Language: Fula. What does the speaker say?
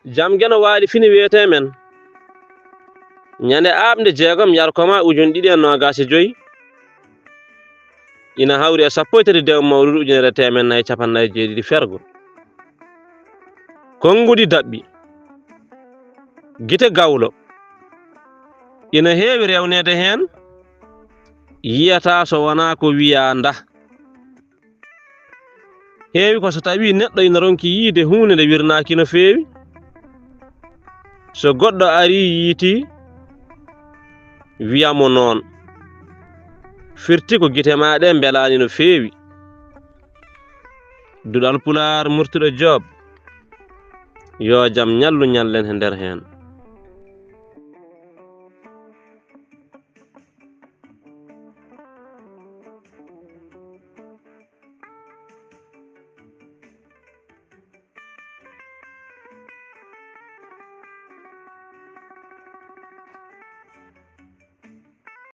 jam geno waali fini wiyete men ñande aabde jeegom yarkoma ujun ɗiɗi e nogas e joyi ina hawri e sappo e tati dew mawlud ujunere temen nayyi capannayyi jeeɗiɗi fergo konngudi daɓɓi gite gawlo ina heewi rewnede heen yiyata so wona ko wiya nda heewi ko so tawi neɗɗo ina ronki yiide hunde nde wirnaki no feewi so goɗɗo ari yiiti wiyamo noon firti ko gite maɗe belani no feewi Duɗal Pulaar Murtuɗo Joob yo jam ñallu ñallen e nder heen